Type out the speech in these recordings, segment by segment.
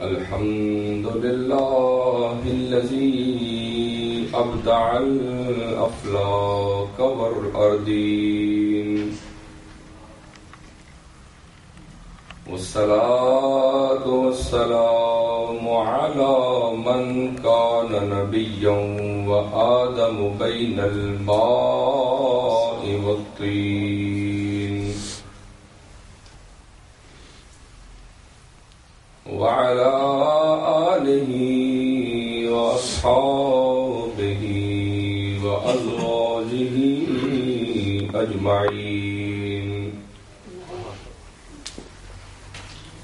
الحمد لله الذي أبدع الأفلاك والأرضين، والصلاة والسلام على من كان نبيا وآدم بين الماء والطين، وعلى آله وأصحابه وأزواجه أجمعين.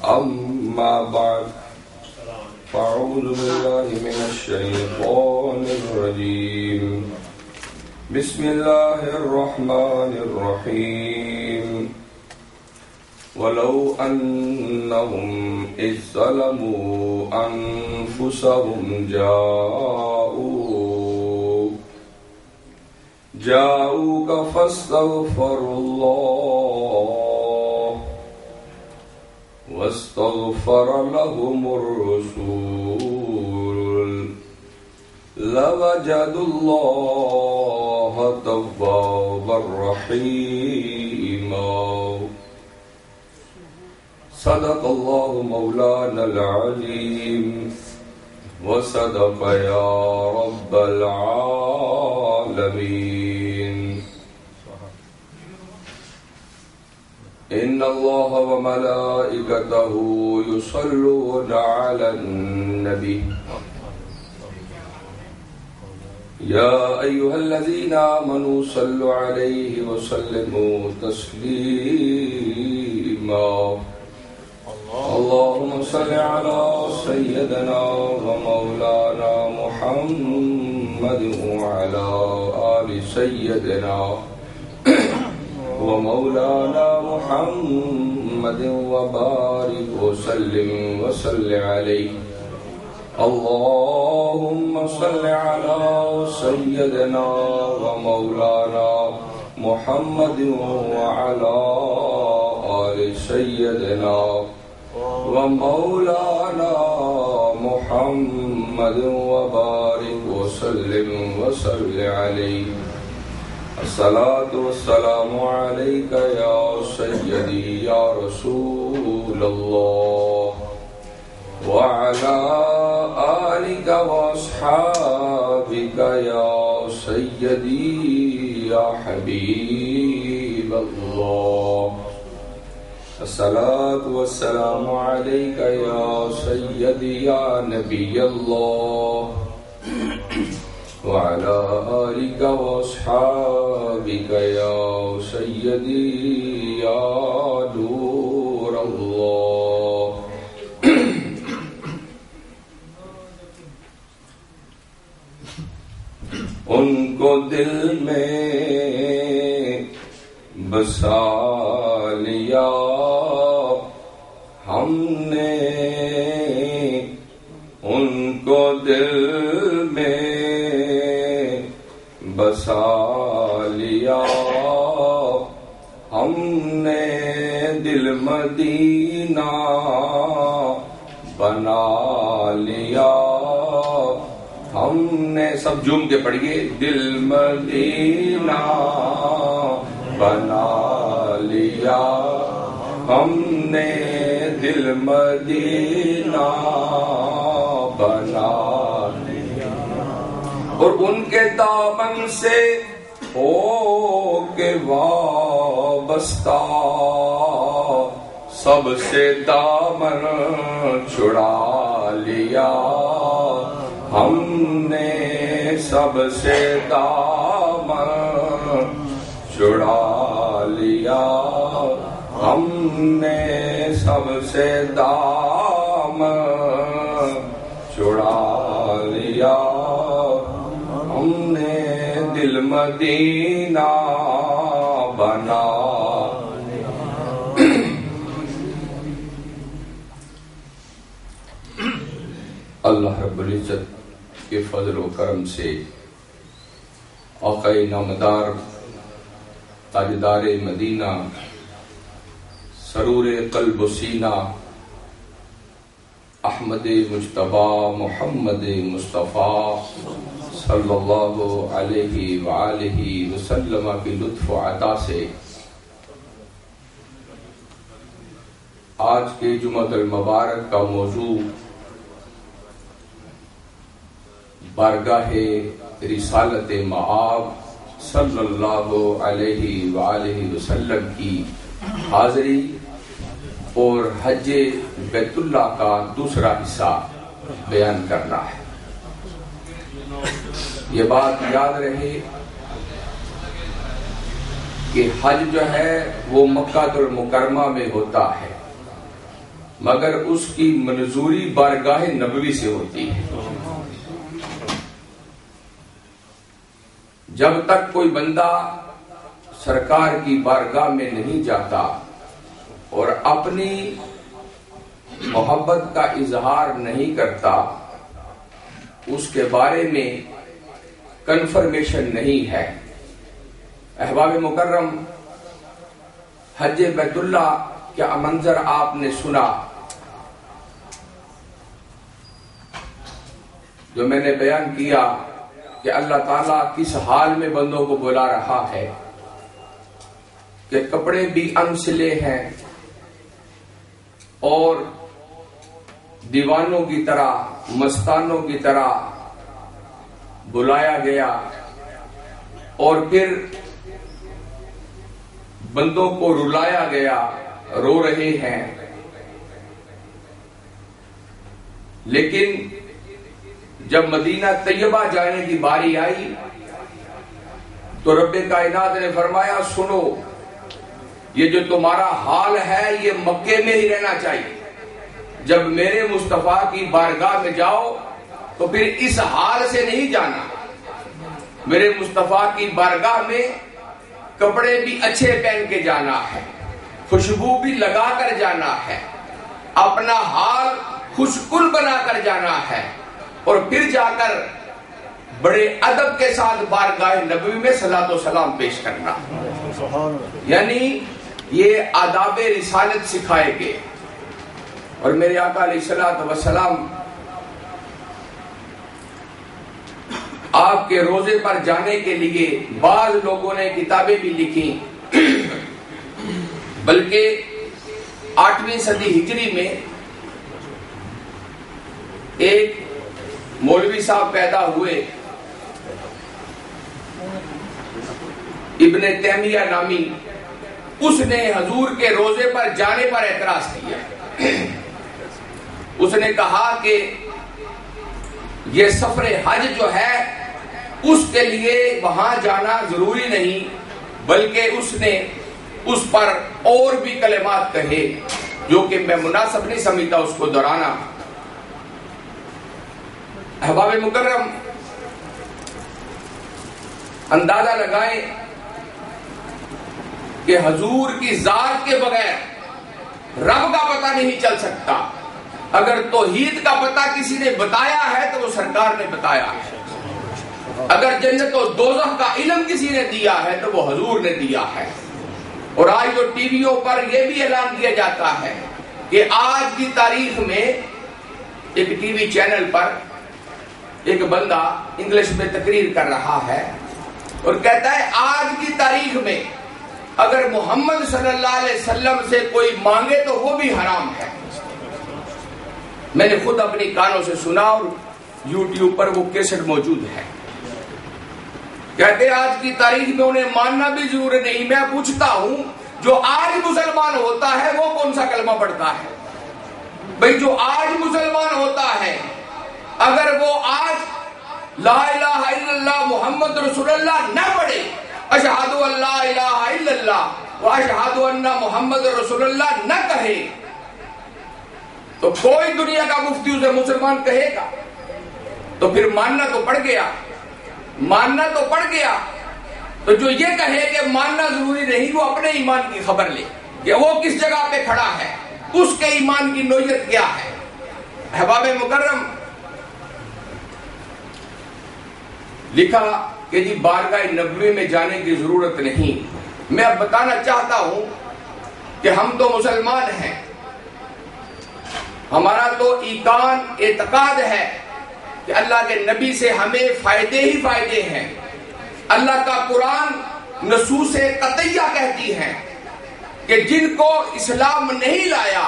أما بعد، فأعوذ بالله من الشيطان الرجيم. بسم الله الرحمن الرحيم. ولو أنهم إذ ظلموا أنفسهم جاءوك فاستغفروا الله واستغفر لهم الرسول لوجدوا الله توابا رحيما. صدق الله مولانا العظيم وصدق يا رب العالمين. إن الله وملائكته يصلون على النبي يا أيها الذين آمنوا صلوا عليه وسلموا تسليما. اللهم صل على سيدنا ومولانا محمد وعلى آل سيدنا ومولانا محمد وبارك وسلم عليه. اللهم صل على سيدنا ومولانا محمد وعلى آل سيدنا ومولانا محمد وبارك وسلم عليه. الصلاة والسلام عليك يا سيدي يا رسول الله، وعلى آلك وأصحابك يا سيدي يا حبيب الله. الصلاة والسلام عليك يا سيدي يا نبي الله، وعلى آلك وأصحابك يا سيدي يا نور الله. ان کو دل میں بسا لیا ہم نے، ان کو دل میں بسا لیا ہم نے، دل مدینہ بنا لیا ہم نے. سب جھوم کے پڑھیے. دل مدینہ بنا لیا ہم نے، دل مدینہ بنا لیا، اور ان کے دامن سے ہو کے وابستہ سب سے دامن چھڑا لیا ہم نے، سب سے دامن چھڑا لیا ہم نے، سب سے دامن چھڑا لیا ہم نے، دل مدینہ بنا. اللہ رب العزت کے فضل و کرم سے آقا نامدار تاجدار مدینہ سرور قلب و سینہ احمد مجتبی محمد مصطفیٰ صلی اللہ علیہ وآلہ وسلم کی لطف و عطا سے آج کے جمعہ المبارک کا موضوع بارگاہ رسالت مآب صلی اللہ علیہ وآلہ وسلم کی حاضری اور حج بیت اللہ کا دوسرا حصہ بیان کرنا ہے۔ یہ بات یاد رہے کہ حج جو ہے وہ مکہ المکرمہ میں ہوتا ہے، مگر اس کی منظوری بارگاہ نبوی سے ہوتی ہے۔ جب تک کوئی بندہ سرکار کی بارگاہ میں نہیں جاتا اور اپنی محبت کا اظہار نہیں کرتا، اس کے بارے میں کنفرمیشن نہیں ہے۔ احباب مکرم، حج بیت اللہ کیا منظر آپ نے سنا جو میں نے بیان کیا کہ اللہ تعالیٰ کس حال میں بندوں کو بلا رہا ہے کہ کپڑے بھی انسلے ہیں اور دیوانوں کی طرح مستانوں کی طرح بلایا گیا، اور پھر بندوں کو رلایا گیا، رو رہے ہیں۔ لیکن جب مدینہ طیبہ جانے کی باری آئی تو رب کائنات نے فرمایا سنو، یہ جو تمہارا حال ہے یہ مکے میں ہی رہنا چاہیے۔ جب میرے مصطفیٰ کی بارگاہ میں جاؤ تو پھر اس حال سے نہیں جانا۔ میرے مصطفیٰ کی بارگاہ میں کپڑے بھی اچھے پہن کے جانا ہے، خوشبو بھی لگا کر جانا ہے، اپنا حال خوشگل بنا کر جانا ہے، اور پھر جا کر بڑے ادب کے ساتھ بارگاہ نبوی میں صلاۃ و سلام پیش کرنا۔ یعنی یہ آداب رسالت سکھائے گئے۔ اور میرے آقا علیہ الصلوۃ والسلام آپ کے روزے پر جانے کے لیے بعض لوگوں نے کتابیں بھی لکھی، بلکہ 8ویں صدی ہجری میں ایک مولوی صاحب پیدا ہوئے، ابن تیمیہ نامی، اس نے حضور کے روزے پر جانے پر اعتراض کیا۔ اس نے کہا کہ یہ سفر حج جو ہے اس کے لیے وہاں جانا ضروری نہیں، بلکہ اس نے اس پر اور بھی کلمات کہے جو کہ میں مناسب نہیں سمجھتا اس کو دہرانا۔ احباب مکرم، اندازہ لگائیں کہ حضور کی ذات کے بغیر رب کا پتہ نہیں چل سکتا۔ اگر توحید کا پتہ کسی نے بتایا ہے تو وہ سرکار نے بتایا ہے، اگر جنت و دوزخ کا علم کسی نے دیا ہے تو وہ حضور نے دیا ہے۔ اور آج جو ٹی ویوں پر یہ بھی اعلان کیا جاتا ہے کہ آج کی تاریخ میں ایک ٹی وی چینل پر ایک بندہ انگلش میں تقریر کر رہا ہے اور کہتا ہے آج کی تاریخ میں اگر محمد صلی اللہ علیہ وسلم سے کوئی مانگے تو وہ بھی حرام ہے۔ میں نے خود اپنی کانوں سے سنا اور یوٹیوب پر وہ کیسٹ موجود ہے۔ کہتے آج کی تاریخ میں انہیں ماننا بھی ضروری نہیں۔ میں پوچھتا ہوں جو آج مسلمان ہوتا ہے وہ کون سا کلمہ پڑھتا ہے؟ بھئی جو آج مسلمان ہوتا ہے اگر وہ آج لا الہ الا اللہ محمد رسول اللہ نہ پڑھے، اشہد ان لا الہ الا اللہ و اشہد ان محمد رسول اللہ نہ کہے، تو کوئی دنیا کا مفتی اسے مسلمان کہے گا؟ تو پھر ماننا تو پڑ گیا، ماننا تو پڑ گیا۔ تو جو یہ کہے کہ ماننا ضروری نہیں وہ اپنے ایمان کی خبر لے کہ وہ کس جگہ پہ کھڑا ہے، اس کے ایمان کی نوعیت کیا ہے۔ احباب مکرم، لکھا کہ جی بارگاہ نبوی میں جانے کی ضرورت نہیں۔ میں اب بتانا چاہتا ہوں کہ ہم تو مسلمان ہیں، ہمارا تو ایمان اعتقاد ہے کہ اللہ کے نبی سے ہمیں فائدے ہی فائدے ہیں، اللہ کا قرآن نصوص قطعیہ کہتی ہیں کہ جن کو اسلام نہیں لایا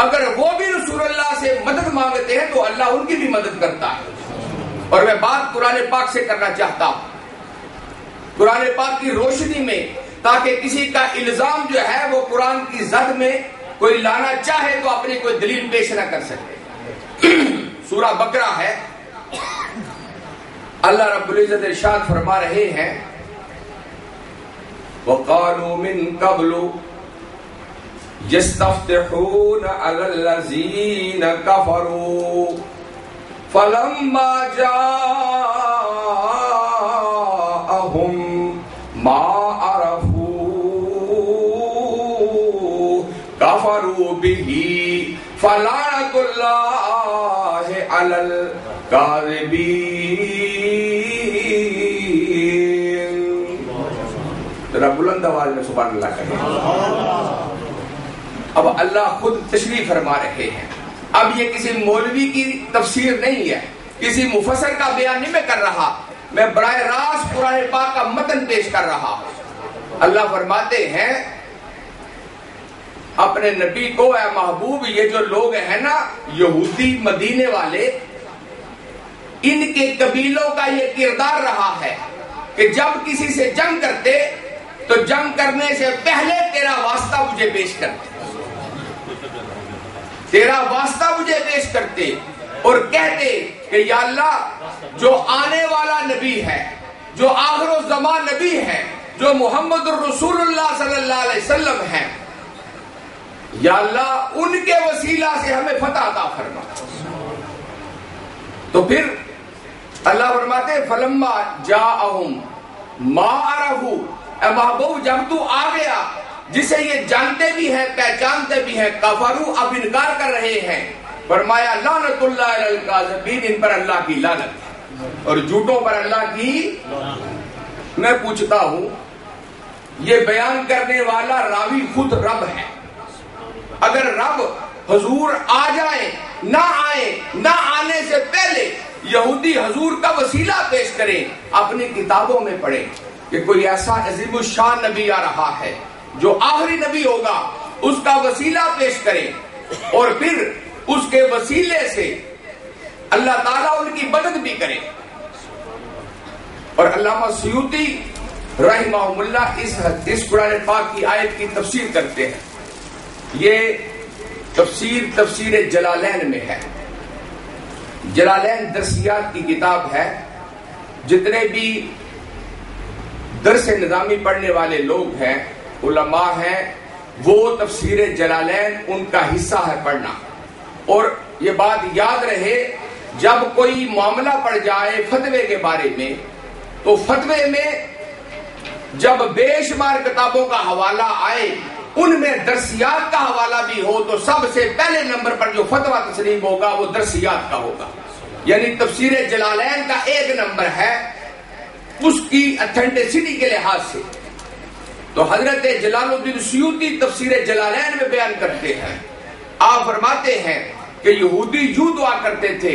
اگر وہ بھی رسول اللہ سے مدد مانگتے ہیں تو اللہ ان کی بھی مدد کرتا ہے۔ اور میں بات قرآن پاک سے کرنا چاہتا ہوں، قرآن پاک کی روشنی میں، تاکہ کسی کا الزام جو ہے وہ قرآن کی زد میں کوئی لانا چاہے تو اپنی کوئی دلیل پیش نہ کر سکے۔ سورہ بقرہ ہے، اللہ رب العزت ارشاد فرما رہے ہیں وَقَالُوا مِن قَبْلُ يَسْتَفْتِحُونَ عَلَى الَّذِينَ كَفَرُوا فَلَمَّا جَاءَهُم مَا عَرَفُوا كَفَرُوا بِهِ فَلَعْنَةُ اللَّهِ عَلَى الْكَاذِبِينَ۔ ذرا بلند آواز میں سبحان اللہ کہیں۔ اب اللہ خود تشریح فرما رہے ہیں، اب یہ کسی مولوی کی تفسیر نہیں ہے، کسی مفسر کا بیان نہیں میں کر رہا، میں براہ راست قرآن پاک کا متن پیش کر رہا ہوں۔ اللہ فرماتے ہیں اپنے نبی کو، اے محبوب یہ جو لوگ ہیں نا یہودی مدینے والے، ان کے قبیلوں کا یہ کردار رہا ہے کہ جب کسی سے جنگ کرتے تو جنگ کرنے سے پہلے تیرا واسطہ مجھے پیش کرتے، تیرا واسطہ مجھے پیش کرتے اور کہتے کہ یا اللہ جو آنے والا نبی ہے، جو آخر الزمان نبی ہے، جو محمد الرسول اللہ صلی اللہ علیہ وسلم ہے، یا اللہ ان کے وسیلہ سے ہمیں فتح عطا فرما۔ تو پھر اللہ فرماتے فلما جاءہم ما عرفوا، اے محبوب جب تو آ گیا جسے یہ جانتے بھی ہیں پہچانتے بھی ہیں، کفروا اب انکار کر رہے ہیں، فرمایا لعنت اللہ علی الکاذبین، ان پر اللہ کی لعنت اور جھوٹوں پر اللہ کی۔ میں پوچھتا ہوں یہ بیان کرنے والا راوی خود رب ہے، اگر رب حضور آ جائیں نہ آئے، نہ آنے سے پہلے یہودی حضور کا وسیلہ پیش کریں، اپنی کتابوں میں پڑھیں کہ کوئی ایسا عظیم الشان نبی آ رہا ہے جو آخری نبی ہوگا، اس کا وسیلہ پیش کریں اور پھر اس کے وسیلے سے اللہ تعالیٰ ان کی مدد بھی کرے۔ اور علامہ سیوطی رحمہ اللہ اس قرآن پاک کی آیت کی تفسیر کرتے ہیں، یہ تفسیر جلالین میں ہے، جلالین درسیات کی کتاب ہے، جتنے بھی درس نظامی پڑھنے والے لوگ ہیں، علماء ہیں، وہ تفسیر جلالین ان کا حصہ ہے پڑھنا۔ اور یہ بات یاد رہے جب کوئی معاملہ پڑ جائے فتوے کے بارے میں تو فتوے میں جب بے شمار کتابوں کا حوالہ آئے ان میں درسیات کا حوالہ بھی ہو تو سب سے پہلے نمبر پر جو فتویٰ تسلیم ہوگا وہ درسیات کا ہوگا، یعنی تفسیر جلالین کا ایک نمبر ہے اس کی اتھینٹسٹی کے لحاظ سے۔ تو حضرت جلال الدین سیوطی تفسیر جلالین میں بیان کرتے ہیں، آپ فرماتے ہیں کہ یہودی یوں دعا کرتے تھے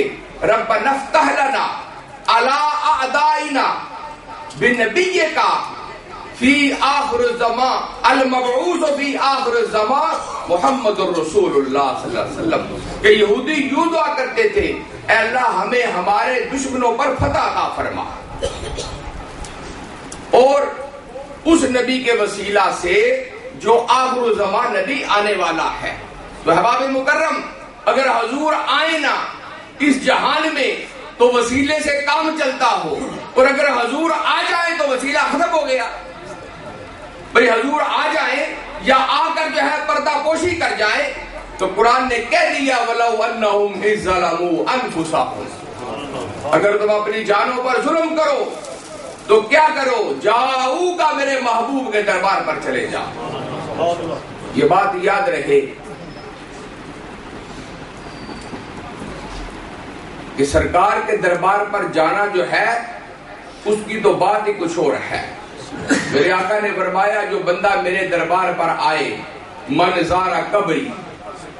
ربنا افتح لنا علی اعدائنا بنبیک فی آخر الزمان المبعوث فی آخر الزمان محمد الرسول اللہ صلی اللہ علیہ وسلم، کہ یہودی یوں دعا کرتے تھے اے اللہ ہمیں ہمارے دشمنوں پر فتح عطا فرما، اور اس نبی کے وسیلہ سے جو آخر الزمان نبی آنے والا ہے۔ تو احباب مکرم اگر حضور آئے نا اس جہان میں تو وسیلے سے کام چلتا ہو، اور اگر حضور آ جائے تو وسیلہ ختم ہو گیا۔ بھئی حضور آ جائیں یا آ کر جو ہے پردہ پوشی کر جائیں تو قرآن نے کہہ دیا وَلَوْ أَنَّهُمْ إِذْ ظَلَمُوا أَنفُسَهُمْ، اگر تم اپنی جانوں پر ظلم کرو تو کیا کرو، جاؤ کا میرے محبوب کے دربار پر چلے جاؤ۔ یہ بات یاد رہے کہ سرکار کے دربار پر جانا جو ہے اس کی تو بات ہی کچھ اور ہے۔ میرے آقا نے فرمایا جو بندہ میرے دربار پر آئے من زارا قبری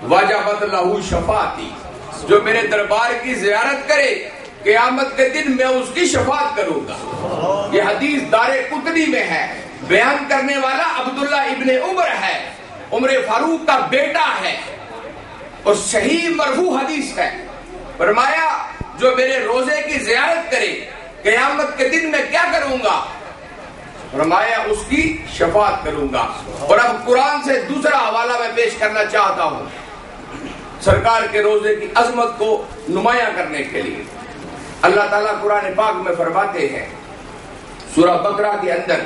وجبت لہو شفاعتی، جو میرے دربار کی زیارت کرے قیامت کے دن میں اس کی شفاعت کروں گا۔ یہ حدیث دار قطنی میں ہے، بیان کرنے والا عبداللہ ابن عمر ہے، عمر فاروق کا بیٹا ہے، اور صحیح مرفوع حدیث ہے۔ فرمایا جو میرے روزے کی زیارت کرے قیامت کے دن میں کیا کروں گا؟ فرمایا اس کی شفاعت کروں گا۔ اور اب قرآن سے دوسرا حوالہ میں پیش کرنا چاہتا ہوں سرکار کے روزے کی عظمت کو نمایاں کرنے کے لیے۔ اللہ تعالیٰ قرآن پاک میں فرماتے ہیں سورہ بقرہ کے اندر،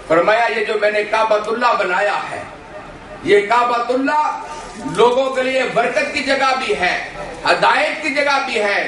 فرمایا یہ جو میں نے کعبۃ اللہ بنایا ہے، یہ کعبۃ اللہ لوگوں کے لیے برکت کی جگہ بھی ہے، ہدایت کی جگہ بھی ہے،